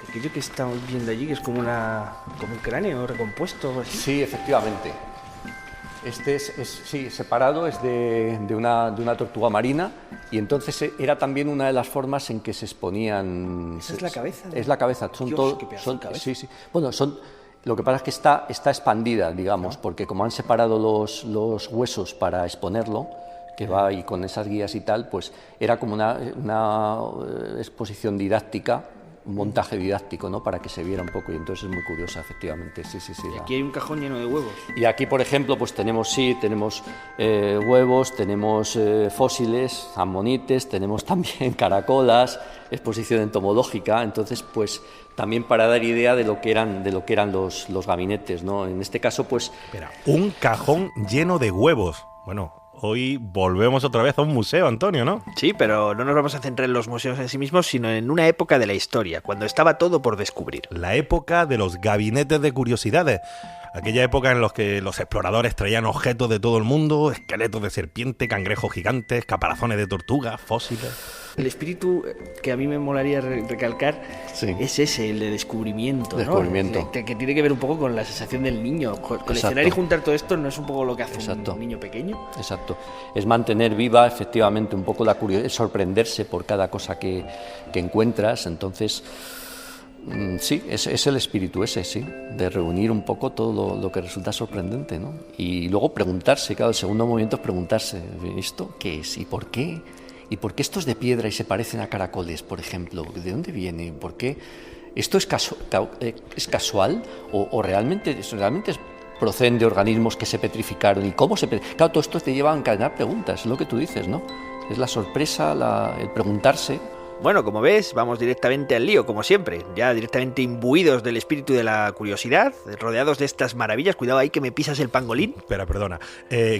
Aquello que estamos viendo allí, que es como un cráneo recompuesto o así. Sí, efectivamente. Este sí, separado, es de una tortuga marina, y entonces era también una de las formas en que se exponían. ¿Esa es la cabeza? Es la cabeza. Dios, qué pedazo de cabeza. Sí, sí. Bueno, lo que pasa es que está expandida, digamos, porque como han separado los huesos para exponerlo, que va ahí con esas guías y tal, pues era como una exposición didáctica, un montaje didáctico, ¿no?, para que se viera un poco, y entonces es muy curiosa, efectivamente. Sí. Y aquí hay un cajón lleno de huevos. Y aquí, por ejemplo, pues tenemos huevos, tenemos fósiles, ammonites, tenemos también caracolas, exposición entomológica. Entonces, pues también para dar idea de lo que eran los gabinetes, ¿no? En este caso, pues... Espera, un cajón lleno de huevos. Bueno, hoy volvemos otra vez a un museo, Antonio, ¿no? Sí, pero no nos vamos a centrar en los museos en sí mismos, sino en una época de la historia, cuando estaba todo por descubrir. La época de los gabinetes de curiosidades. Aquella época en la que los exploradores traían objetos de todo el mundo, esqueletos de serpiente, cangrejos gigantes, caparazones de tortuga, fósiles. El espíritu que a mí me molaría recalcar es ese, el de descubrimiento, ¿no? Que tiene que ver un poco con la sensación del niño. Coleccionar y juntar todo esto no es un poco lo que hace un niño pequeño. Exacto. Es mantener viva efectivamente un poco la curiosidad, sorprenderse por cada cosa que encuentras. Entonces, sí, es el espíritu ese, sí, de reunir un poco todo lo que resulta sorprendente, ¿no? Y luego preguntarse, claro, el segundo movimiento es preguntarse, ¿esto qué es y por qué? ¿Y por qué esto es de piedra y se parecen a caracoles, por ejemplo? ¿De dónde viene? ¿Por qué? ¿Esto es casual o realmente proceden de organismos que se petrificaron? ¿Y cómo se petrificaron? Claro, todo esto te lleva a encadenar preguntas, es lo que tú dices, ¿no? Es la sorpresa, el preguntarse. Bueno, como ves, vamos directamente al lío, como siempre, ya directamente imbuidos del espíritu de la curiosidad, rodeados de estas maravillas. Cuidado ahí que me pisas el pangolín. Espera, perdona.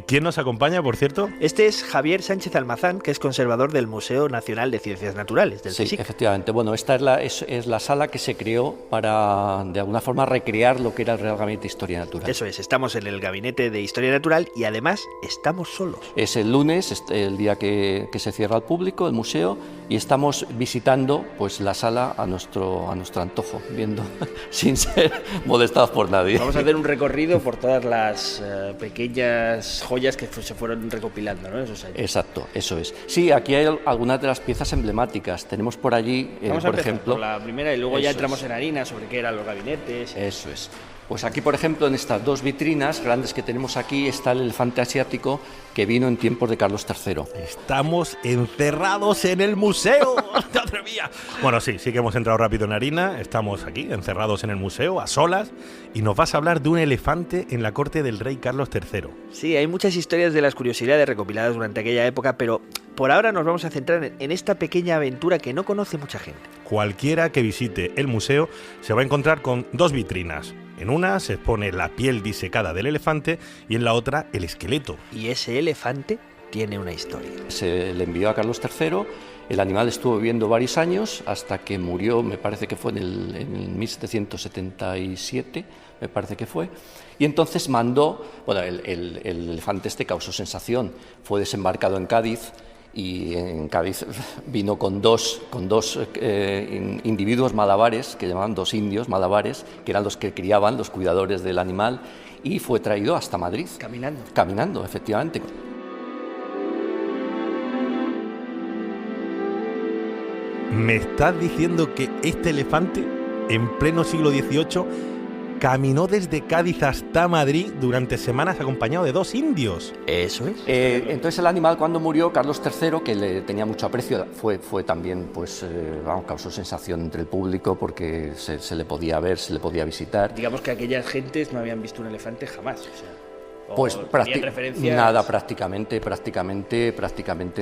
¿Quién nos acompaña, por cierto? Este es Javier Sánchez Almazán, que es conservador del Museo Nacional de Ciencias Naturales, del CSIC. Sí, efectivamente. Bueno, esta es la sala que se creó para, de alguna forma, recrear lo que era el Real Gabinete de Historia Natural. Eso es, estamos en el Gabinete de Historia Natural y además estamos solos. Es el lunes, el día que se cierra al público, el museo, y estamos visitando pues la sala a nuestro antojo, viendo sin ser molestados por nadie. Vamos a hacer un recorrido por todas las pequeñas joyas que se fueron recopilando, ¿no? Exacto, eso es. Sí, aquí hay algunas de las piezas emblemáticas. Tenemos por allí, por ejemplo, por la primera y luego ya entramos en harina sobre qué eran los gabinetes. Eso es. Pues aquí, por ejemplo, en estas dos vitrinas grandes que tenemos aquí está el elefante asiático que vino en tiempos de Carlos III. Estamos encerrados en el museo. ¡Madre mía! Bueno, sí que hemos entrado rápido en harina. Estamos aquí, encerrados en el museo, a solas, y nos vas a hablar de un elefante en la corte del rey Carlos III. Sí, hay muchas historias de las curiosidades recopiladas durante aquella época, pero por ahora nos vamos a centrar en esta pequeña aventura que no conoce mucha gente. Cualquiera que visite el museo se va a encontrar con dos vitrinas. En una se expone la piel disecada del elefante y en la otra el esqueleto. Y ese elefante tiene una historia. Se le envió a Carlos III, el animal estuvo viviendo varios años hasta que murió, me parece que fue en el 1777, me parece que fue, y entonces mandó, bueno, el elefante este causó sensación, fue desembarcado en Cádiz, y en Cádiz vino con dos individuos malabares, que llamaban dos indios malabares, que eran los que criaban, los cuidadores del animal, y fue traído hasta Madrid. Caminando, efectivamente. ¿Me estás diciendo que este elefante, en pleno siglo XVIII, caminó desde Cádiz hasta Madrid durante semanas acompañado de dos indios? Eso es. Entonces el animal, cuando murió, Carlos III, que le tenía mucho aprecio, fue también, causó sensación entre el público porque se le podía ver, se le podía visitar. Digamos que aquellas gentes no habían visto un elefante jamás, o sea. Pues nada, prácticamente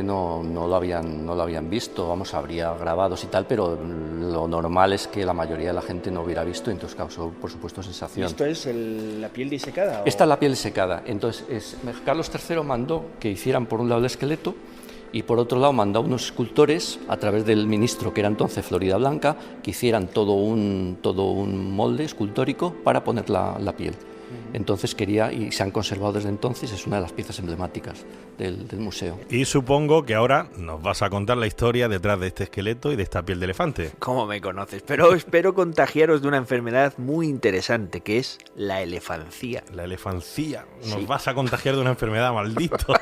no lo habían visto. Vamos, habría grabados y tal, pero lo normal es que la mayoría de la gente no hubiera visto, entonces causó, por supuesto, sensación. ¿Esto es la piel disecada? Esta es la piel disecada. Entonces, Carlos III mandó que hicieran por un lado el esqueleto y por otro lado mandó a unos escultores, a través del ministro que era entonces Florida Blanca, que hicieran todo un molde escultórico para poner la piel. Entonces quería, y se han conservado desde entonces, es una de las piezas emblemáticas del museo. Y supongo que ahora nos vas a contar la historia detrás de este esqueleto y de esta piel de elefante. ¿Cómo me conoces? Pero espero contagiaros de una enfermedad muy interesante, que es la elefancía. La elefancía. Nos vas a contagiar de una enfermedad, maldito.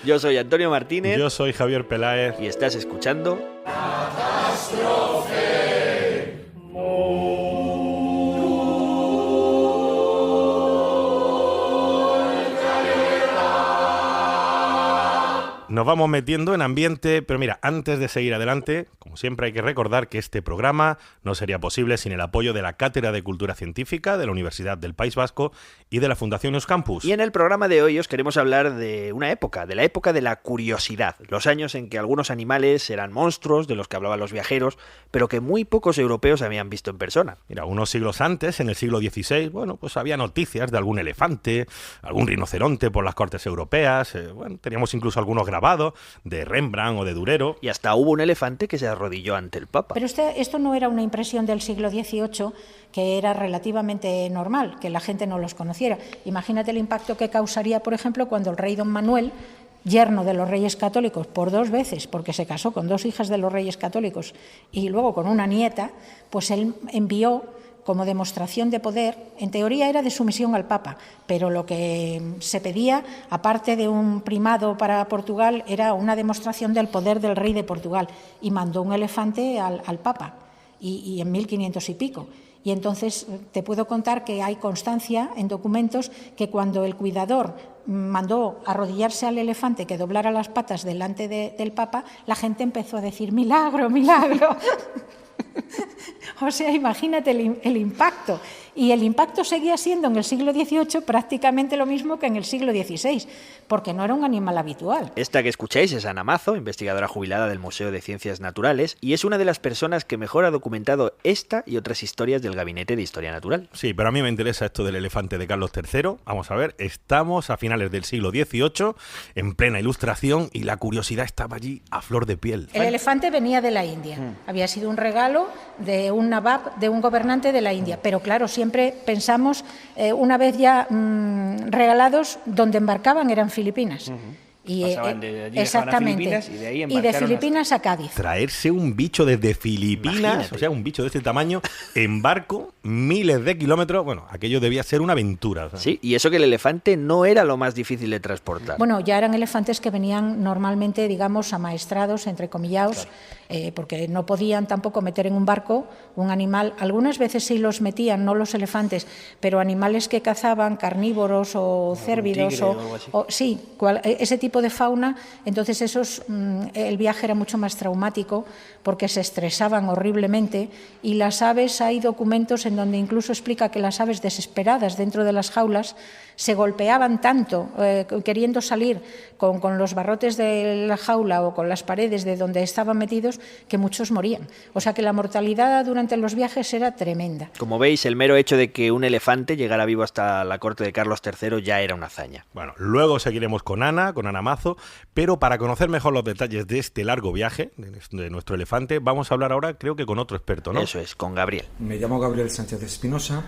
Yo soy Antonio Martínez. Yo soy Javier Peláez. Y estás escuchando... Catástrofe. Nos vamos metiendo en ambiente, pero mira, antes de seguir adelante, como siempre hay que recordar que este programa no sería posible sin el apoyo de la Cátedra de Cultura Científica de la Universidad del País Vasco y de la Fundación Euskampus. Y en el programa de hoy os queremos hablar de una época, de la época de la curiosidad, los años en que algunos animales eran monstruos, de los que hablaban los viajeros, pero que muy pocos europeos habían visto en persona. Mira, unos siglos antes, en el siglo XVI, bueno, pues había noticias de algún elefante, algún rinoceronte por las cortes europeas, bueno, teníamos incluso algunos grabados de Rembrandt o de Durero. Y hasta hubo un elefante que se arrodilló ante el Papa. Pero esto no era una impresión del siglo XVIII, que era relativamente normal, que la gente no los conociera. Imagínate el impacto que causaría, por ejemplo, cuando el rey don Manuel, yerno de los Reyes Católicos por 2 veces, porque se casó con 2 hijas de los Reyes Católicos y luego con una nieta, pues él envió como demostración de poder, en teoría era de sumisión al Papa, pero lo que se pedía, aparte de un primado para Portugal, era una demostración del poder del rey de Portugal, y mandó un elefante al Papa, y en 1500 y pico. Y entonces te puedo contar que hay constancia en documentos que cuando el cuidador mandó arrodillarse al elefante que doblara las patas delante del Papa, la gente empezó a decir: milagro, milagro. O sea, imagínate el impacto. Y el impacto seguía siendo en el siglo XVIII prácticamente lo mismo que en el siglo XVI, porque no era un animal habitual. Esta que escucháis es Ana Mazo, investigadora jubilada del Museo de Ciencias Naturales, y es una de las personas que mejor ha documentado esta y otras historias del Gabinete de Historia Natural. Sí, pero a mí me interesa esto del elefante de Carlos III. Vamos a ver, estamos a finales del siglo XVIII, en plena Ilustración, y la curiosidad estaba allí a flor de piel. El elefante venía de la India. Había sido un regalo de un nabab, de un gobernante de la India. Pero claro, siempre pensamos, una vez ya regalados, donde embarcaban eran Filipinas. Y pasaban de allí exactamente, a Filipinas y de ahí embarcaron de Filipinas a Cádiz. Traerse un bicho desde Filipinas, imagínate. O sea, un bicho de este tamaño, en barco, miles de kilómetros, bueno, aquello debía ser una aventura. ¿Sabes? Sí, y eso que el elefante no era lo más difícil de transportar. Bueno, ya eran elefantes que venían normalmente, digamos, amaestrados, entrecomillados, claro. Porque no podían tampoco meter en un barco un animal. Algunas veces sí los metían, no los elefantes, pero animales que cazaban, carnívoros o cérvidos, sí, ese tipo de fauna. Entonces el viaje era mucho más traumático porque se estresaban horriblemente, y las aves, hay documentos en donde incluso explica que las aves desesperadas dentro de las jaulas se golpeaban tanto queriendo salir con los barrotes de la jaula o con las paredes de donde estaban metidos, que muchos morían. O sea que la mortalidad durante los viajes era tremenda. Como veis, el mero hecho de que un elefante llegara vivo hasta la corte de Carlos III ya era una hazaña. Bueno, luego seguiremos con Ana Mazo, pero para conocer mejor los detalles de este largo viaje de nuestro elefante, vamos a hablar ahora, creo que con otro experto, ¿no? Eso es, con Gabriel. Me llamo Gabriel Sánchez Espinosa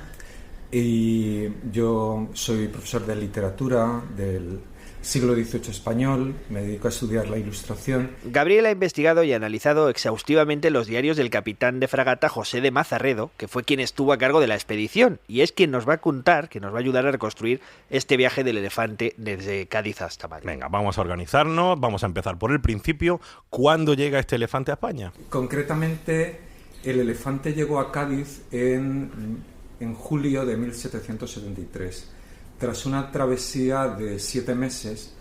y yo soy profesor de literatura del siglo XVIII español, me dedico a estudiar la Ilustración. Gabriel ha investigado y analizado exhaustivamente los diarios del capitán de fragata José de Mazarredo, que fue quien estuvo a cargo de la expedición, y es quien nos va a contar, que nos va a ayudar a reconstruir este viaje del elefante desde Cádiz hasta Madrid. Venga, vamos a organizarnos, vamos a empezar por el principio. ¿Cuándo llega este elefante a España? Concretamente, el elefante llegó a Cádiz en julio de 1773. Tras una travesía de 7 meses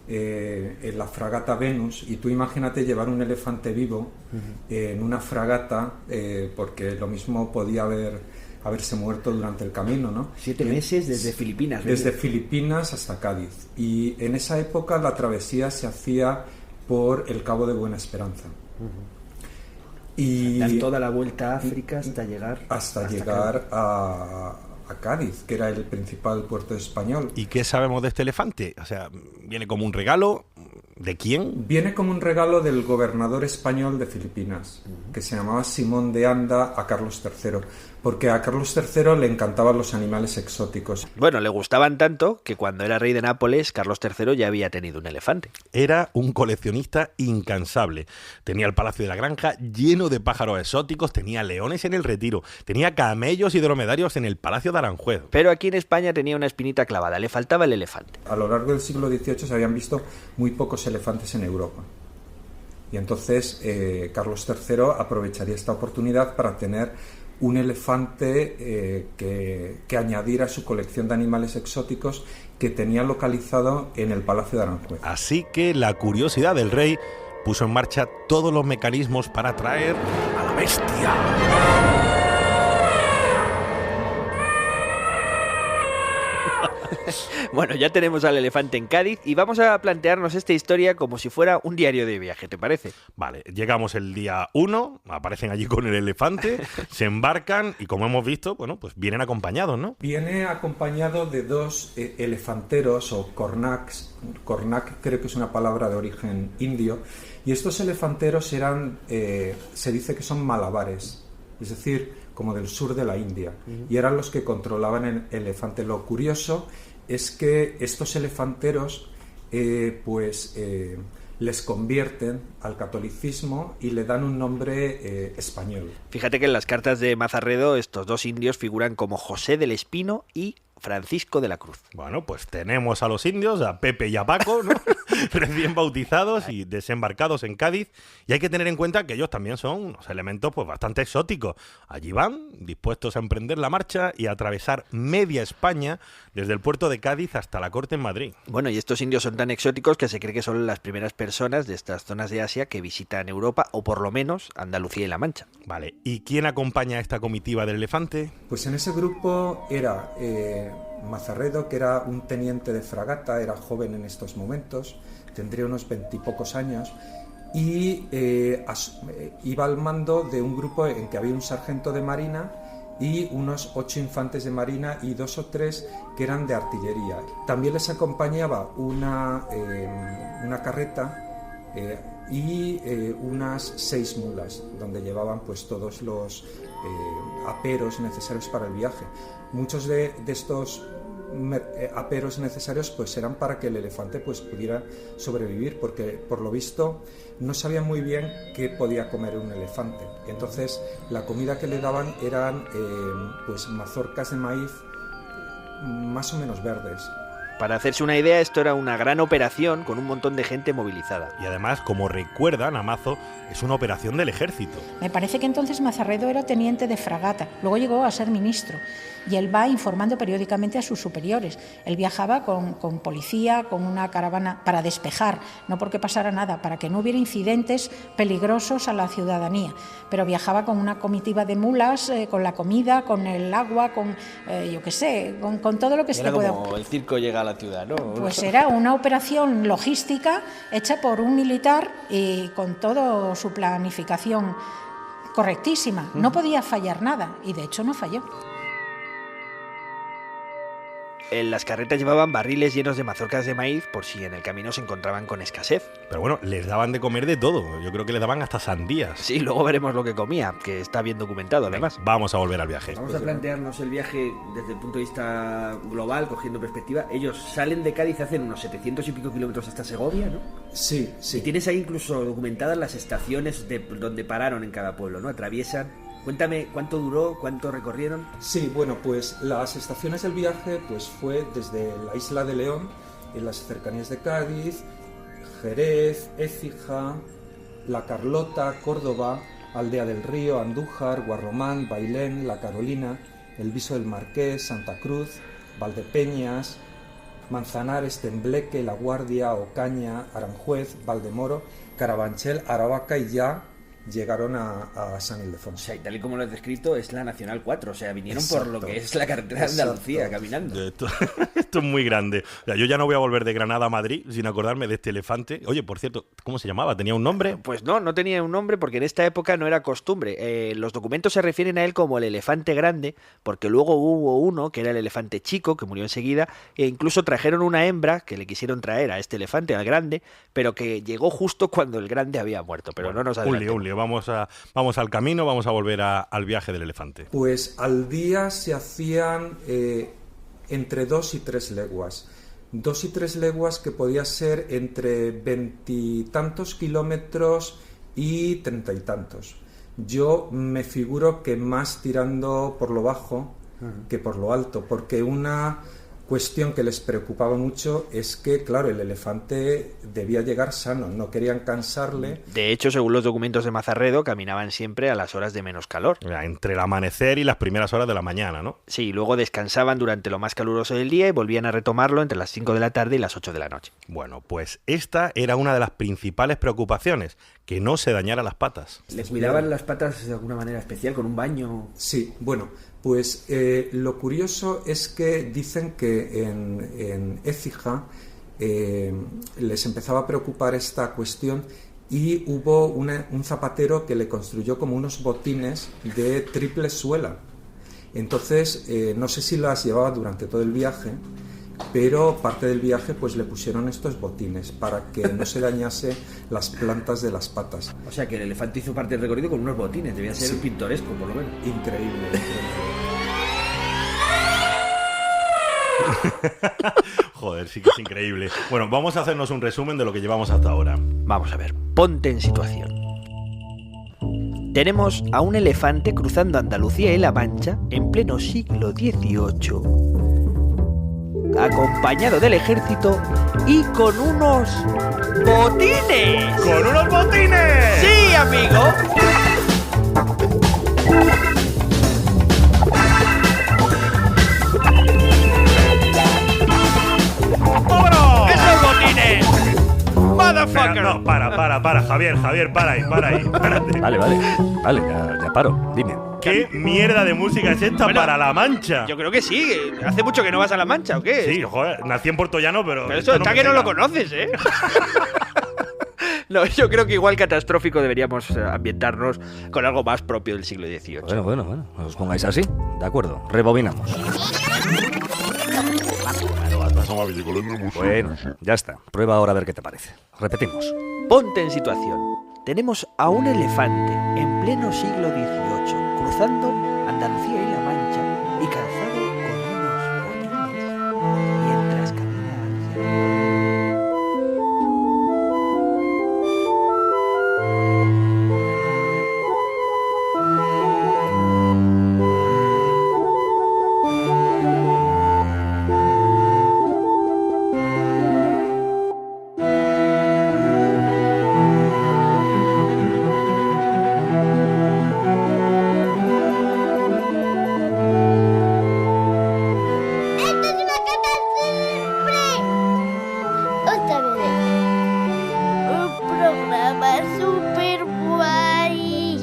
en la fragata Venus, y tú imagínate llevar un elefante vivo en una fragata, porque lo mismo podía haberse muerto durante el camino, ¿no? 7 meses desde Filipinas. Desde Filipinas hasta Cádiz. Y en esa época la travesía se hacía por el Cabo de Buena Esperanza. Y dar toda la vuelta a África hasta llegar a Cádiz, que era el principal puerto español. ¿Y qué sabemos de este elefante? O sea, ¿viene como un regalo? ¿De quién? Viene como un regalo del gobernador español de Filipinas, que se llamaba Simón de Anda, a Carlos III, porque a Carlos III le encantaban los animales exóticos. Bueno, le gustaban tanto que cuando era rey de Nápoles, Carlos III ya había tenido un elefante. Era un coleccionista incansable. Tenía el Palacio de la Granja lleno de pájaros exóticos, tenía leones en el Retiro, tenía camellos y dromedarios en el Palacio de Aranjuez. Pero aquí en España tenía una espinita clavada, le faltaba el elefante. A lo largo del siglo XVIII se habían visto muy pocos elefantes en Europa. Y entonces Carlos III aprovecharía esta oportunidad para tener un elefante que añadir a su colección de animales exóticos que tenía localizado en el Palacio de Aranjuez. Así que la curiosidad del rey puso en marcha todos los mecanismos para traer a la bestia. Bueno, ya tenemos al elefante en Cádiz y vamos a plantearnos esta historia como si fuera un diario de viaje, ¿te parece? Vale, llegamos el día 1, aparecen allí con el elefante, se embarcan y como hemos visto, bueno, pues vienen acompañados, ¿no? Viene acompañado de dos elefanteros o cornacs. Cornac creo que es una palabra de origen indio. Y estos elefanteros eran, se dice que son malabares, es decir, como del sur de la India. Y eran los que controlaban el elefante. Lo curioso es que estos elefanteros les convierten al catolicismo y le dan un nombre español. Fíjate que en las cartas de Mazarredo estos dos indios figuran como José del Espino y Francisco de la Cruz. Bueno, pues tenemos a los indios, a Pepe y a Paco, ¿no? Recién bautizados y desembarcados en Cádiz, y hay que tener en cuenta que ellos también son unos elementos pues bastante exóticos. Allí van, dispuestos a emprender la marcha y a atravesar media España desde el puerto de Cádiz hasta la corte en Madrid. Bueno, y estos indios son tan exóticos que se cree que son las primeras personas de estas zonas de Asia que visitan Europa, o por lo menos Andalucía y La Mancha. Vale, ¿y quién acompaña a esta comitiva del elefante? Pues en ese grupo era Mazarredo, que era un teniente de fragata, era joven en estos momentos, tendría unos 20 y pocos años, y iba al mando de un grupo en que había un sargento de marina y unos 8 infantes de marina y 2 o 3 que eran de artillería. También les acompañaba una carreta y unas 6 mulas, donde llevaban pues todos los aperos necesarios para el viaje. Muchos de estos aperos necesarios pues eran para que el elefante pues pudiera sobrevivir, porque por lo visto no sabían muy bien qué podía comer un elefante. Entonces la comida que le daban eran pues mazorcas de maíz más o menos verdes. Para hacerse una idea, esto era una gran operación con un montón de gente movilizada. Y además, como recuerdan, Amazo, es una operación del ejército. Me parece que entonces Mazarredo era teniente de fragata, luego llegó a ser ministro, y él va informando periódicamente a sus superiores. Él viajaba con policía, con una caravana para despejar, no porque pasara nada, para que no hubiera incidentes peligrosos a la ciudadanía, pero viajaba con una comitiva de mulas, con la comida, con el agua, con, yo qué sé, con todo lo que se le pueda... Como el circo llega a la ciudad, ¿no? Pues era una operación logística hecha por un militar y con toda su planificación correctísima. No podía fallar nada y de hecho no falló. En las carretas llevaban barriles llenos de mazorcas de maíz por si en el camino se encontraban con escasez. Pero bueno, les daban de comer de todo. Yo creo que les daban hasta sandías. Sí, luego veremos lo que comía, que está bien documentado además. Vamos a volver al viaje. Vamos a plantearnos el viaje desde el punto de vista global, cogiendo perspectiva. Ellos salen de Cádiz, hacen unos 700 y pico kilómetros hasta Segovia, ¿no? Sí, sí. Y tienes ahí incluso documentadas las estaciones donde pararon en cada pueblo, ¿no? Atraviesan... Cuéntame, ¿cuánto duró? ¿Cuánto recorrieron? Sí, bueno, pues las estaciones del viaje pues fue desde la isla de León, en las cercanías de Cádiz, Jerez, Écija, La Carlota, Córdoba, Aldea del Río, Andújar, Guarromán, Bailén, La Carolina, El Viso del Marqués, Santa Cruz, Valdepeñas, Manzanares, Tembleque, La Guardia, Ocaña, Aranjuez, Valdemoro, Carabanchel, Aravaca y ya llegaron a San Ildefonso. O sea, y tal y como lo has descrito, es la Nacional 4, o sea, vinieron por lo que es la carretera de Andalucía, caminando. Esto es muy grande. O sea, yo ya no voy a volver de Granada a Madrid sin acordarme de este elefante. Oye, por cierto, ¿cómo se llamaba? ¿Tenía un nombre? Pues no tenía un nombre porque en esta época no era costumbre. Los documentos se refieren a él como el elefante grande, porque luego hubo uno que era el elefante chico, que murió enseguida, e incluso trajeron una hembra que le quisieron traer a este elefante, al grande, pero que llegó justo cuando el grande había muerto. Pero bueno, no nos adelantemos. Un lío. Vamos al camino, vamos a volver al viaje del elefante. Pues al día se hacían entre 2 y 3 leguas. 2 y 3 leguas que podía ser entre 20 y tantos kilómetros y 30 y tantos. Yo me figuro que más tirando por lo bajo que por lo alto, porque una cuestión que les preocupaba mucho es que, claro, el elefante debía llegar sano, no querían cansarle. De hecho, según los documentos de Mazarredo, caminaban siempre a las horas de menos calor. Entre el amanecer y las primeras horas de la mañana, ¿no? Sí, luego descansaban durante lo más caluroso del día y volvían a retomarlo entre las 5 de la tarde y las 8 de la noche. Bueno, pues esta era una de las principales preocupaciones, que no se dañaran las patas. ¿Le cuidaban las patas de alguna manera especial, con un baño? Sí, bueno, pues lo curioso es que dicen que en Écija les empezaba a preocupar esta cuestión y hubo un zapatero que le construyó como unos botines de triple suela. Entonces, no sé si las llevaba durante todo el viaje, pero parte del viaje pues le pusieron estos botines para que no se dañase las plantas de las patas. O sea que el elefante hizo parte del recorrido con unos botines, debía ser pintoresco por lo menos. Increíble. Joder, sí que es increíble. Bueno, vamos a hacernos un resumen de lo que llevamos hasta ahora. Vamos a ver, ponte en situación. Tenemos a un elefante cruzando Andalucía y La Mancha en pleno siglo XVIII, acompañado del ejército y con unos botines. ¡Con unos botines! ¡Sí, amigo! ¡Vámonos! ¡Esos botines! ¡Motherfucker! No, para, Javier, para ahí, espérate. Vale, ya paro, dime. ¿Qué mierda de música es esta para La Mancha? Yo creo que sí. ¿Hace mucho que no vas a La Mancha o qué? Sí, joder, nací en Puerto Llano, pero eso está que no lo conoces, ¿eh? No, yo creo que igual catastrófico deberíamos ambientarnos con algo más propio del siglo XVIII. Bueno, no os pongáis así. De acuerdo, rebobinamos. Bueno, ya está. Prueba ahora a ver qué te parece. Repetimos. Ponte en situación. Tenemos a un elefante en pleno siglo XVIII cruzando Andalucía y La Mancha y calzado con unos botines mientras camina hacia...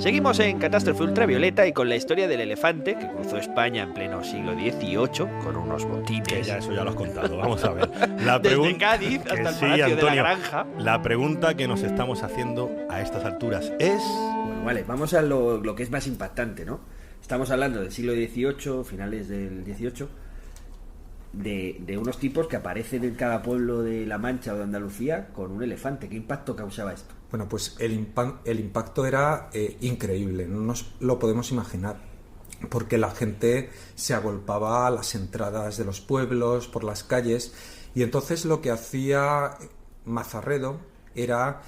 Seguimos en Catástrofe Ultravioleta y con la historia del elefante que cruzó España en pleno siglo XVIII con unos botines. Que ya eso ya lo has contado. Vamos a ver. Desde Cádiz hasta el Palacio Antonio, de la Granja. La pregunta que nos estamos haciendo a estas alturas es... Bueno, vale, vamos a lo que es más impactante, ¿no? Estamos hablando del siglo XVIII, finales del XVIII, de unos tipos que aparecen en cada pueblo de La Mancha o de Andalucía con un elefante. ¿Qué impacto causaba esto? Bueno, pues el impacto era increíble, no nos lo podemos imaginar, porque la gente se agolpaba a las entradas de los pueblos, por las calles, y entonces lo que hacía Mazarredo era,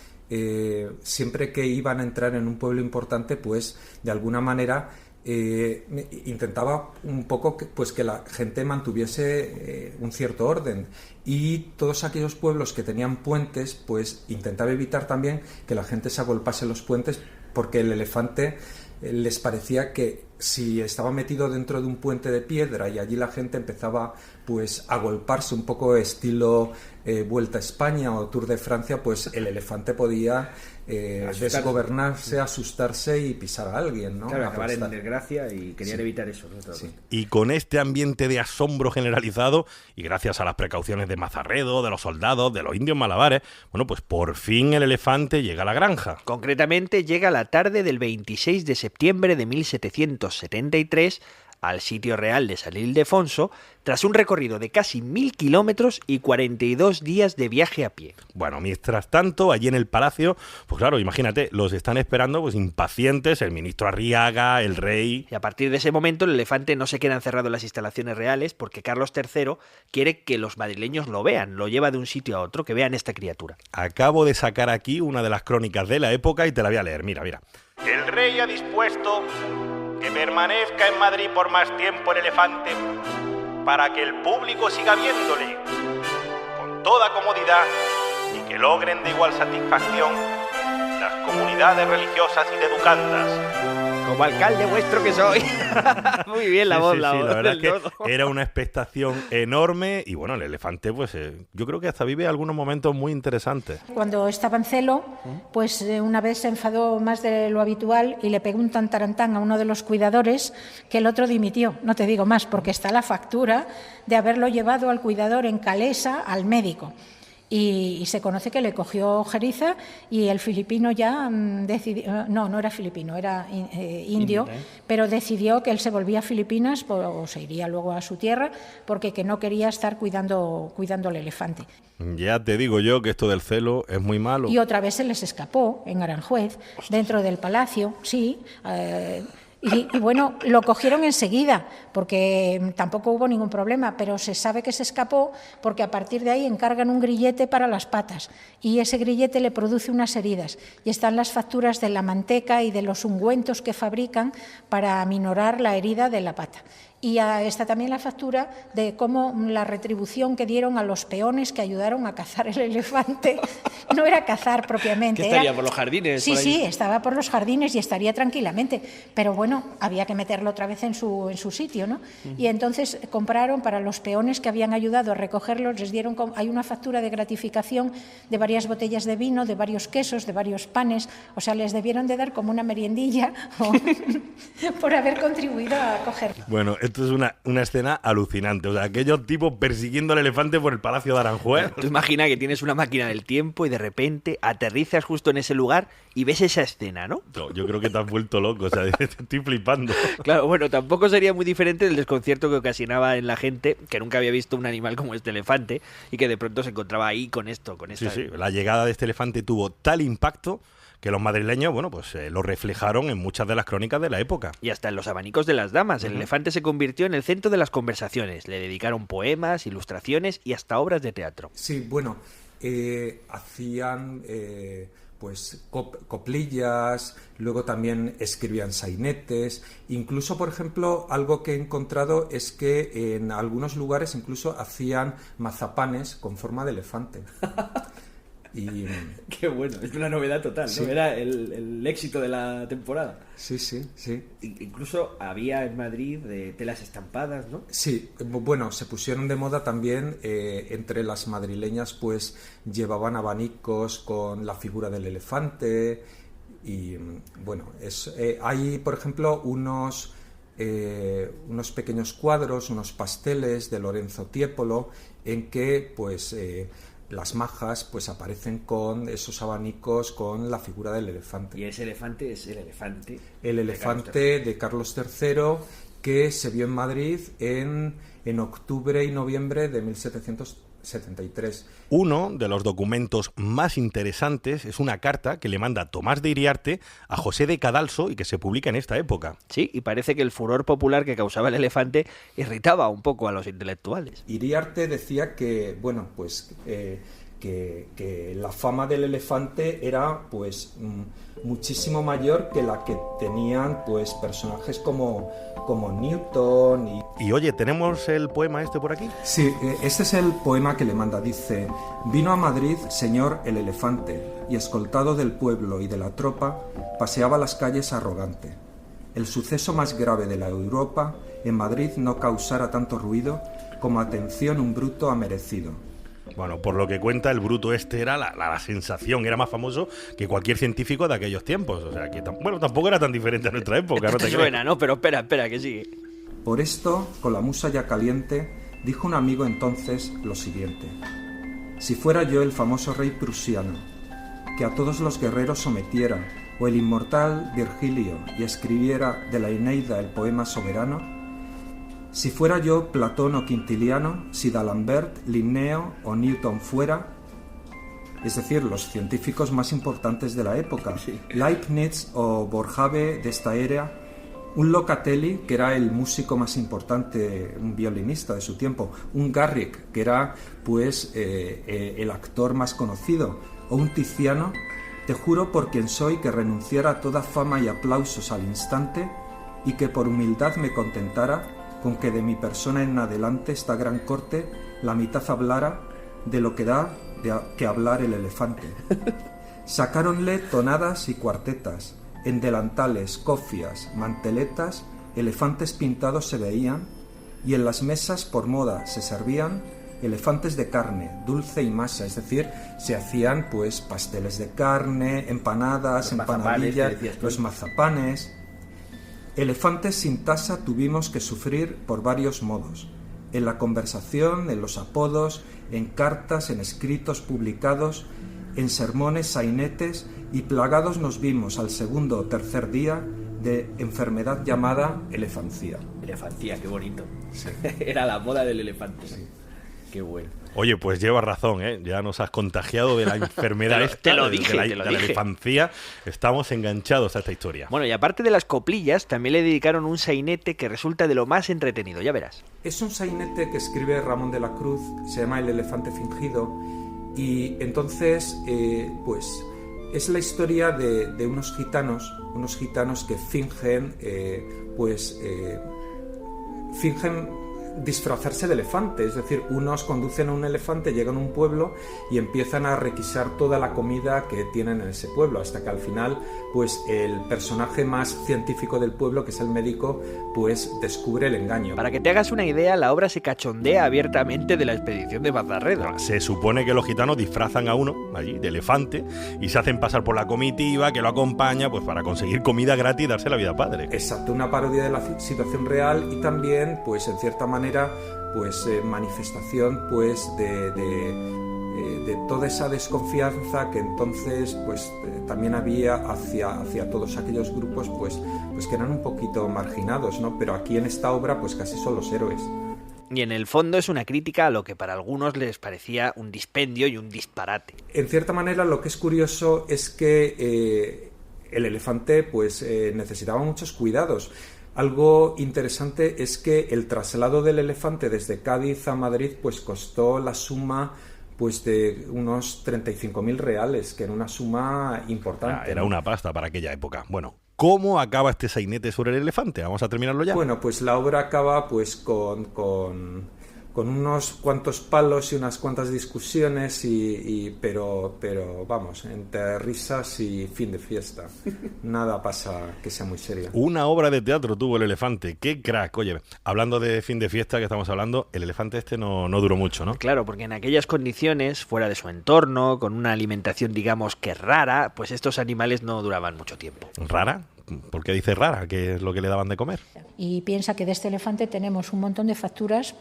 siempre que iban a entrar en un pueblo importante, pues de alguna manera intentaba un poco que la gente mantuviese un cierto orden, y todos aquellos pueblos que tenían puentes pues intentaba evitar también que la gente se agolpase en los puentes, porque el elefante les parecía que si estaba metido dentro de un puente de piedra y allí la gente empezaba pues a golparse un poco estilo Vuelta a España o Tour de Francia, pues el elefante podía desgobernarse, asustarse y pisar a alguien, ¿no? Claro, acabar en desgracia, y querían evitar eso, ¿no? Sí. Y con este ambiente de asombro generalizado, y gracias a las precauciones de Mazarredo, de los soldados, de los indios malabares, bueno, pues por fin el elefante llega a la granja. Concretamente llega la tarde del 26 de septiembre de 1773 al sitio real de San Ildefonso, tras un recorrido de casi 1000 kilómetros y 42 días de viaje a pie. Bueno, mientras tanto, allí en el palacio, pues claro, imagínate, los están esperando pues impacientes el ministro Arriaga, el rey. Y a partir de ese momento el elefante no se queda encerrado en las instalaciones reales, porque Carlos III quiere que los madrileños lo vean, lo lleva de un sitio a otro, que vean esta criatura. Acabo de sacar aquí una de las crónicas de la época y te la voy a leer, mira. El rey ha dispuesto que permanezca en Madrid por más tiempo el elefante para que el público siga viéndole con toda comodidad y que logren de igual satisfacción las comunidades religiosas y de educandas. Como alcalde vuestro que soy. Muy bien la voz. La verdad es que era una expectación enorme y bueno, el elefante pues yo creo que hasta vive algunos momentos muy interesantes. Cuando estaba en celo, pues una vez se enfadó más de lo habitual y le pegó un tantarantán a uno de los cuidadores, que el otro dimitió. No te digo más, porque está la factura de haberlo llevado al cuidador en Calesa al médico. Y se conoce que le cogió jeriza y el filipino ya decidió, no era filipino, era indio, pero decidió que él se volvía a Filipinas o se iría luego a su tierra, porque que no quería estar cuidando al elefante. Ya te digo yo que esto del celo es muy malo. Y otra vez se les escapó en Aranjuez, dentro del palacio, sí. Y bueno, lo cogieron enseguida, porque tampoco hubo ningún problema, pero se sabe que se escapó porque a partir de ahí encargan un grillete para las patas y ese grillete le produce unas heridas y están las facturas de la manteca y de los ungüentos que fabrican para aminorar la herida de la pata. Y está también la factura de cómo la retribución que dieron a los peones que ayudaron a cazar el elefante. No era cazar propiamente. ¿Que estaría por los jardines? Sí, estaba por los jardines y estaría tranquilamente. Pero bueno, había que meterlo otra vez en su sitio, ¿no? Y entonces compraron para los peones que habían ayudado a recogerlos, les dieron, hay una factura de gratificación de varias botellas de vino, de varios quesos, de varios panes. O sea, les debieron de dar como una meriendilla por haber contribuido a cogerlo. Bueno, esto es una escena alucinante. O sea, aquellos tipos persiguiendo al elefante por el Palacio de Aranjuez. Tú imagina que tienes una máquina del tiempo y de repente aterrizas justo en ese lugar y ves esa escena, ¿no? No, yo creo que te has vuelto loco. O sea, estoy flipando. Claro, bueno, tampoco sería muy diferente del desconcierto que ocasionaba en la gente que nunca había visto un animal como este elefante y que de pronto se encontraba ahí con esto, con esta... Sí, la llegada de este elefante tuvo tal impacto que los madrileños, bueno, pues lo reflejaron en muchas de las crónicas de la época. Y hasta en los abanicos de las damas. El elefante se convirtió en el centro de las conversaciones. Le dedicaron poemas, ilustraciones y hasta obras de teatro. Sí, bueno, hacían pues coplillas, luego también escribían sainetes. Incluso, por ejemplo, algo que he encontrado es que en algunos lugares incluso hacían mazapanes con forma de elefante. Y... Qué bueno, es una novedad total, sí. ¿No? Era el éxito de la temporada. Sí. Incluso había en Madrid telas estampadas, ¿no? Sí, bueno, se pusieron de moda también entre las madrileñas, pues llevaban abanicos con la figura del elefante y bueno, hay por ejemplo unos pequeños cuadros, unos pasteles de Lorenzo Tiepolo en que pues... las majas pues aparecen con esos abanicos con la figura del elefante. Y ese elefante es el elefante. El elefante de Carlos III, que se vio en Madrid en octubre y noviembre de 1773. Uno de los documentos más interesantes es una carta que le manda Tomás de Iriarte a José de Cadalso y que se publica en esta época. Sí, y parece que el furor popular que causaba el elefante irritaba un poco a los intelectuales. Iriarte decía que, bueno, pues que la fama del elefante era pues muchísimo mayor que la que tenían pues personajes como Newton y oye, ¿tenemos el poema este por aquí? Sí, este es el poema que le manda. Dice: vino a Madrid señor el elefante y escoltado del pueblo y de la tropa paseaba las calles arrogante. el suceso más grave de la Europa, en Madrid no causara tanto ruido como atención un bruto ha merecido. Bueno, por lo que cuenta, el bruto este era la sensación, era más famoso que cualquier científico de aquellos tiempos. O sea, que tampoco era tan diferente a nuestra época, ¿no te suena, ¿no? Pero espera, que sigue. Por esto, con la musa ya caliente, dijo un amigo entonces lo siguiente: si fuera yo el famoso rey prusiano, que a todos los guerreros sometiera, o el inmortal Virgilio y escribiera de la Eneida el poema soberano, si fuera yo Platón o Quintiliano, si D'Alembert, Linneo o Newton fuera, es decir, los científicos más importantes de la época, Leibniz o Boerhaave de esta era, un Locatelli, que era el músico más importante, un violinista de su tiempo, un Garrick, que era pues el actor más conocido, o un Tiziano, te juro por quien soy que renunciara a toda fama y aplausos al instante y que por humildad me contentara con que de mi persona en adelante esta gran corte la mitad hablara de lo que da que hablar el elefante. Sacáronle tonadas y cuartetas, en delantales, cofias, manteletas, elefantes pintados se veían, y en las mesas por moda se servían elefantes de carne, dulce y masa, es decir, se hacían pues pasteles de carne, empanadas, empanadillas, los mazapanes. Elefantes sin tasa tuvimos que sufrir por varios modos, en la conversación, en los apodos, en cartas, en escritos publicados, en sermones, sainetes, y plagados nos vimos al segundo o tercer día de enfermedad llamada elefancía. Elefancía, qué bonito. Sí. Era la moda del elefante. Sí. Qué bueno. Oye, pues llevas razón, ¿eh? Ya nos has contagiado de la enfermedad de la elefancía. Estamos enganchados a esta historia. Bueno, y aparte de las coplillas, también le dedicaron un sainete que resulta de lo más entretenido, ya verás. Es un sainete que escribe Ramón de la Cruz, se llama El elefante fingido, y entonces, pues, es la historia de unos gitanos que fingen, fingen disfrazarse de elefante, es decir, unos conducen a un elefante, llegan a un pueblo y empiezan a requisar toda la comida que tienen en ese pueblo, hasta que al final, pues el personaje más científico del pueblo, que es el médico, pues descubre el engaño. Para que te hagas una idea, la obra se cachondea abiertamente de la expedición de Mazarredo. Se supone que los gitanos disfrazan a uno allí de elefante y se hacen pasar por la comitiva que lo acompaña, pues para conseguir comida gratis y darse la vida padre. Exacto, una parodia de la situación real y también, pues en cierta manera, pues manifestación pues de toda esa desconfianza que entonces pues también había hacia todos aquellos grupos pues que eran un poquito marginados, ¿no? Pero aquí en esta obra pues casi son los héroes. Y en el fondo es una crítica a lo que para algunos les parecía un dispendio y un disparate. En cierta manera lo que es curioso es que el elefante pues necesitaba muchos cuidados. Algo interesante es que el traslado del elefante desde Cádiz a Madrid pues costó la suma pues de unos 35.000 reales, que era una suma importante. Era una pasta para aquella época. Bueno, ¿cómo acaba este sainete sobre el elefante? Vamos a terminarlo ya. Bueno, pues la obra acaba pues con unos cuantos palos y unas cuantas discusiones, pero vamos, entre risas y fin de fiesta. Nada pasa que sea muy serio. Una obra de teatro tuvo el elefante. ¡Qué crack! Oye, hablando de fin de fiesta que estamos hablando, el elefante este no duró mucho, ¿no? Claro, porque en aquellas condiciones, fuera de su entorno, con una alimentación digamos que rara, pues estos animales no duraban mucho tiempo. ¿Rara? ¿Por qué dice rara? ¿Qué es lo que le daban de comer? Y piensa que de este elefante tenemos un montón de facturas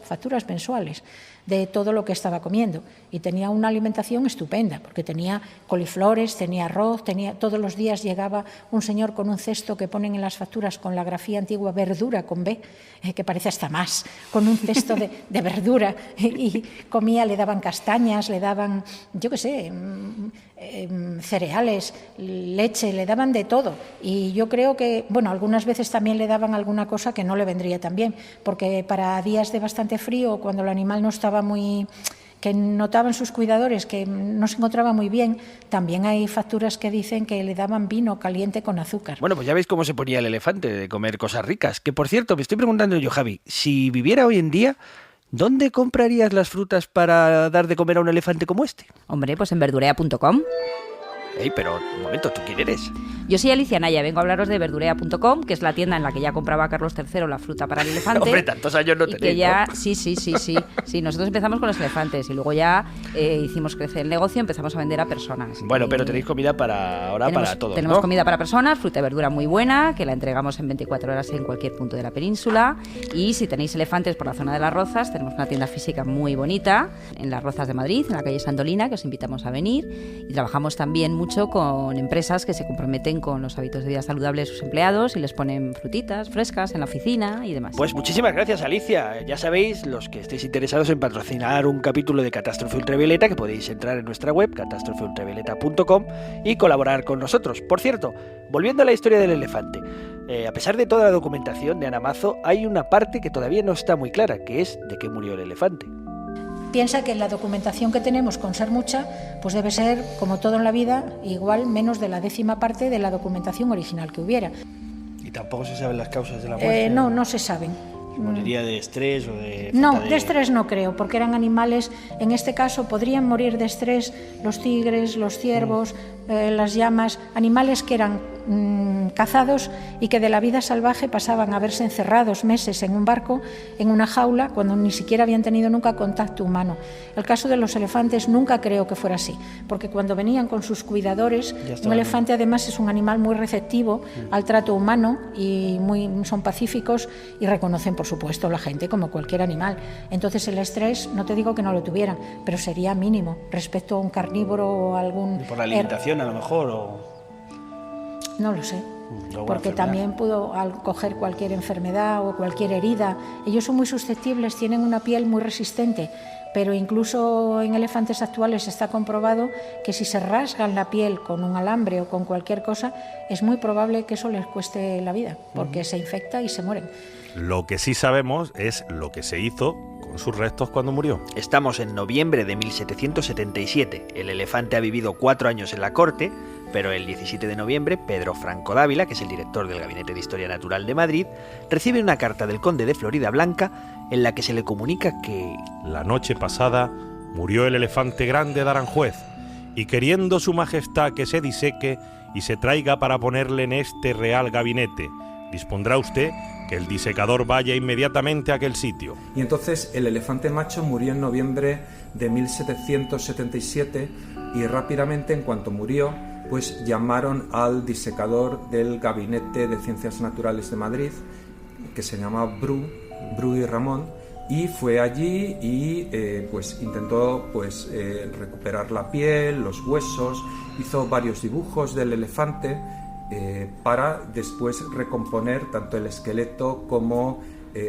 mensuales de todo lo que estaba comiendo. Y tenía una alimentación estupenda, porque tenía coliflores, tenía arroz, todos los días llegaba un señor con un cesto que ponen en las facturas con la grafía antigua verdura con B, que parece hasta más, con un cesto de verdura. Y comía, le daban castañas, le daban, yo qué sé, cereales, leche, le daban de todo. Y yo creo que, bueno, algunas veces también le daban alguna cosa que no le vendría tan bien, porque para días de bastante frío, cuando el animal no estaba que notaban sus cuidadores que no se encontraba muy bien, también hay facturas que dicen que le daban vino caliente con azúcar. Bueno, pues ya veis cómo se ponía el elefante de comer cosas ricas. Que por cierto, me estoy preguntando yo, Javi, si viviera hoy en día, ¿dónde comprarías las frutas para dar de comer a un elefante como este? Hombre, pues en verdurea.com. Pero un momento, ¿tú quién eres? Yo soy Alicia Naya, vengo a hablaros de verdurea.com, que es la tienda en la que ya compraba Carlos III la fruta para el elefante. Hombre, tantos años no tenéis, ya, ¿no? Sí, nosotros empezamos con los elefantes y luego ya hicimos crecer el negocio, empezamos a vender a personas. Bueno, pero tenéis comida para todos, Tenemos ¿no? comida para personas, fruta y verdura muy buena, que la entregamos en 24 horas en cualquier punto de la península. Y si tenéis elefantes por la zona de Las Rozas, tenemos una tienda física muy bonita en Las Rozas de Madrid, en la calle Santolina, que os invitamos a venir. Y trabajamos también mucho con empresas que se comprometen con los hábitos de vida saludables de sus empleados y les ponen frutitas frescas en la oficina y demás. Pues muchísimas gracias, Alicia. Ya sabéis, los que estéis interesados en patrocinar un capítulo de Catástrofe Ultravioleta, que podéis entrar en nuestra web, catástrofeultravioleta.com, y colaborar con nosotros. Por cierto, volviendo a la historia del elefante, a pesar de toda la documentación de Ana Mazo, hay una parte que todavía no está muy clara, que es de qué murió el elefante. Piensa que la documentación que tenemos, con ser mucha, pues debe ser, como todo en la vida, igual menos de la 10ª parte de la documentación original que hubiera. ¿Y tampoco se saben las causas de la muerte? No se saben. ¿Moriría de estrés o de...? No, de estrés no creo, porque eran animales, en este caso podrían morir de estrés los tigres, los ciervos, las llamas, animales que eran cazados y que de la vida salvaje pasaban a verse encerrados meses en un barco, en una jaula, cuando ni siquiera habían tenido nunca contacto humano. El caso de los elefantes nunca creo que fuera así, porque cuando venían con sus cuidadores, un elefante además es un animal muy receptivo al trato humano y son pacíficos y reconocen, por supuesto, la gente como cualquier animal. Entonces el estrés, no te digo que no lo tuvieran, pero sería mínimo respecto a un carnívoro o algún... ¿Y por la alimentación a lo mejor o...? No lo sé, porque también pudo coger cualquier enfermedad o cualquier herida. Ellos son muy susceptibles, tienen una piel muy resistente, pero incluso en elefantes actuales está comprobado que si se rasgan la piel con un alambre o con cualquier cosa, es muy probable que eso les cueste la vida, porque se infecta y se mueren. Lo que sí sabemos es lo que se hizo con sus restos cuando murió. Estamos en noviembre de 1777. El elefante ha vivido 4 años en la corte, pero el 17 de noviembre, Pedro Franco Dávila, que es el director del Gabinete de Historia Natural de Madrid, recibe una carta del conde de Floridablanca en la que se le comunica que... La noche pasada murió el elefante grande de Aranjuez, y queriendo su majestad que se diseque y se traiga para ponerle en este real gabinete, dispondrá usted que el disecador vaya inmediatamente a aquel sitio. Y entonces el elefante macho murió en noviembre de 1777 y rápidamente, en cuanto murió, pues llamaron al disecador del Gabinete de Ciencias Naturales de Madrid, que se llamaba Bru y Ramón, y fue allí y pues intentó recuperar la piel, los huesos, hizo varios dibujos del elefante para después recomponer tanto el esqueleto como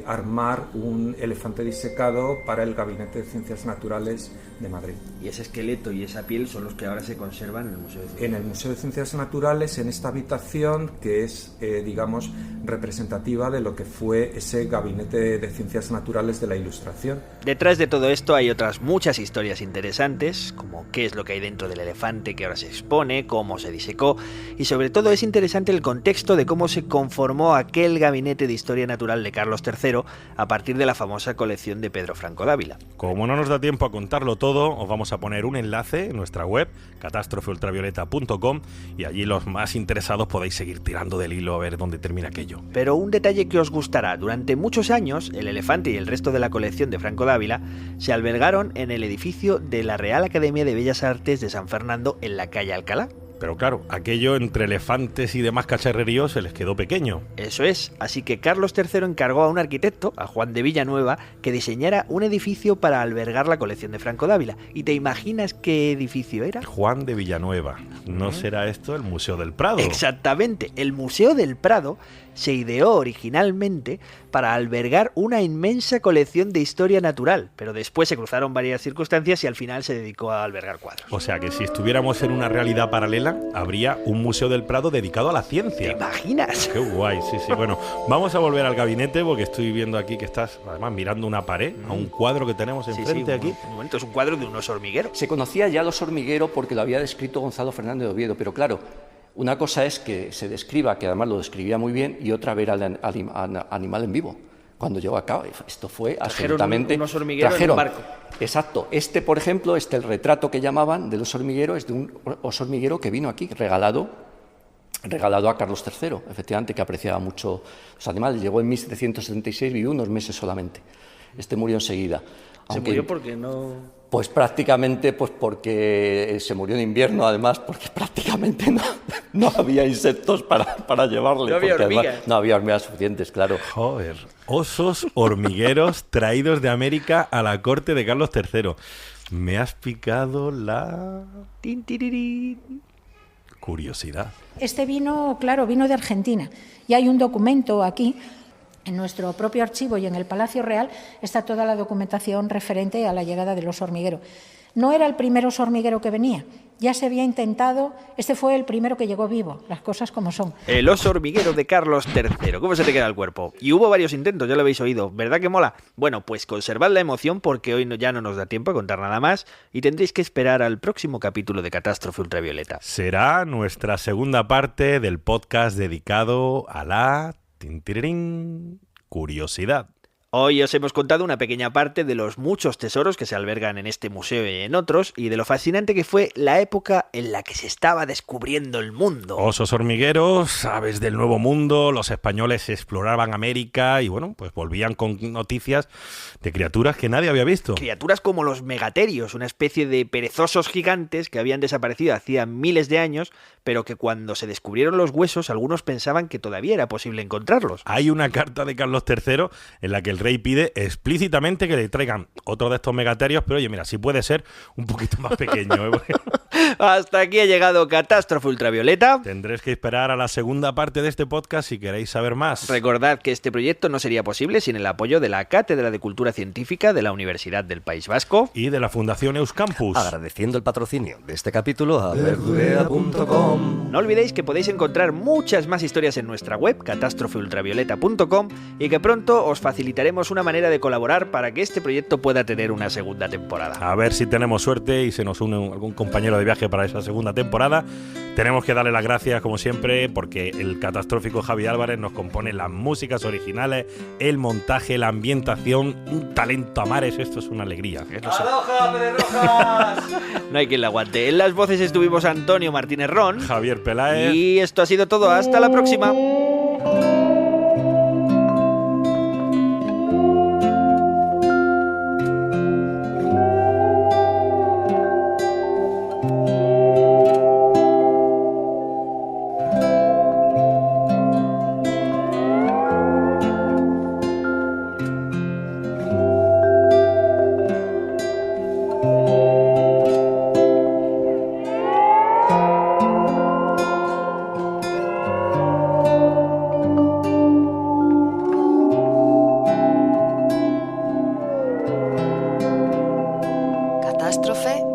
armar un elefante disecado para el Gabinete de Ciencias Naturales de Madrid. Y ese esqueleto y esa piel son los que ahora se conservan en el Museo de Ciencias. En el Museo de Ciencias Naturales, en esta habitación que es, digamos, representativa de lo que fue ese Gabinete de Ciencias Naturales de la Ilustración. Detrás de todo esto hay otras muchas historias interesantes, como qué es lo que hay dentro del elefante que ahora se expone, cómo se disecó, y sobre todo es interesante el contexto de cómo se conformó aquel Gabinete de Historia Natural de Carlos III a partir de la famosa colección de Pedro Franco Dávila. Como no nos da tiempo a contarlo todo, os vamos a poner un enlace en nuestra web, catástrofeultravioleta.com, y allí los más interesados podéis seguir tirando del hilo a ver dónde termina aquello. Pero un detalle que os gustará: durante muchos años, el elefante y el resto de la colección de Franco Dávila se albergaron en el edificio de la Real Academia de Bellas Artes de San Fernando, en la calle Alcalá. Pero claro, aquello entre elefantes y demás cacharreríos se les quedó pequeño. Eso es, así que Carlos III encargó a un arquitecto, a Juan de Villanueva, que diseñara un edificio para albergar la colección de Franco Dávila. ¿Y te imaginas qué edificio era? Juan de Villanueva. ¿No será esto el Museo del Prado? Exactamente, el Museo del Prado se ideó originalmente para albergar una inmensa colección de historia natural, pero después se cruzaron varias circunstancias y al final se dedicó a albergar cuadros. O sea que si estuviéramos en una realidad paralela, habría un Museo del Prado dedicado a la ciencia. ¿Te imaginas? Qué guay, sí, sí. Bueno, vamos a volver al gabinete porque estoy viendo aquí que estás además mirando una pared, a un cuadro que tenemos enfrente aquí. Un momento, es un cuadro de un oso hormiguero. Se conocía ya el oso hormiguero porque lo había descrito Gonzalo Fernández de Oviedo, pero claro, una cosa es que se describa, que además lo describía muy bien, y otra ver al animal en vivo. Cuando llegó a cabo, esto fue absolutamente... un oso hormiguero en un barco. Exacto. Por ejemplo, el retrato que llamaban del oso hormiguero es de un oso hormiguero que vino aquí, regalado regalado a Carlos III, efectivamente, que apreciaba mucho los animales. Llegó en 1776, vivió unos meses solamente. Este murió enseguida. ¿Se murió porque no...? Pues prácticamente porque se murió en invierno, además, porque prácticamente no había insectos para llevarle. No había hormigas. Además, no había hormigas suficientes, claro. Joder, osos hormigueros traídos de América a la corte de Carlos III. Me has picado la... curiosidad. Este vino, claro, vino de Argentina. Y hay un documento aquí, en nuestro propio archivo y en el Palacio Real, está toda la documentación referente a la llegada del oso hormiguero. No era el primer oso hormiguero que venía, ya se había intentado, este fue el primero que llegó vivo, las cosas como son. El oso hormiguero de Carlos III, ¿cómo se te queda el cuerpo? Y hubo varios intentos, ya lo habéis oído, ¿verdad que mola? Bueno, pues conservad la emoción porque hoy ya no nos da tiempo a contar nada más y tendréis que esperar al próximo capítulo de Catástrofe Ultravioleta. Será nuestra segunda parte del podcast dedicado a la... curiosidad. Hoy os hemos contado una pequeña parte de los muchos tesoros que se albergan en este museo y en otros, y de lo fascinante que fue la época en la que se estaba descubriendo el mundo. Osos hormigueros, aves del Nuevo Mundo, los españoles exploraban América y bueno, pues volvían con noticias de criaturas que nadie había visto. Criaturas como los megaterios, una especie de perezosos gigantes que habían desaparecido hacía miles de años, pero que cuando se descubrieron los huesos, algunos pensaban que todavía era posible encontrarlos. Hay una carta de Carlos III en la que el rey pide explícitamente que le traigan otro de estos megaterios, pero oye, mira, si puede ser un poquito más pequeño. Hasta aquí ha llegado Catástrofe Ultravioleta. Tendréis que esperar a la segunda parte de este podcast si queréis saber más. Recordad que este proyecto no sería posible sin el apoyo de la Cátedra de Cultura Científica de la Universidad del País Vasco y de la Fundación Euskampus. Agradeciendo el patrocinio de este capítulo a verdurea.com. No olvidéis que podéis encontrar muchas más historias en nuestra web, catástrofeultravioleta.com, y que pronto os facilitaremos una manera de colaborar para que este proyecto pueda tener una segunda temporada. A ver si tenemos suerte y se nos une algún compañero de viaje para esa segunda temporada. Tenemos que darle las gracias, como siempre, porque el catastrófico Javi Álvarez nos compone las músicas originales, el montaje, la ambientación, un talento a mares. Esto es una alegría. ¡Aloha, Pedrojas! No hay quien la aguante. En las voces estuvimos Antonio Martínez Ron, Javier Peláez. Y esto ha sido todo. Hasta la próxima. Catástrofe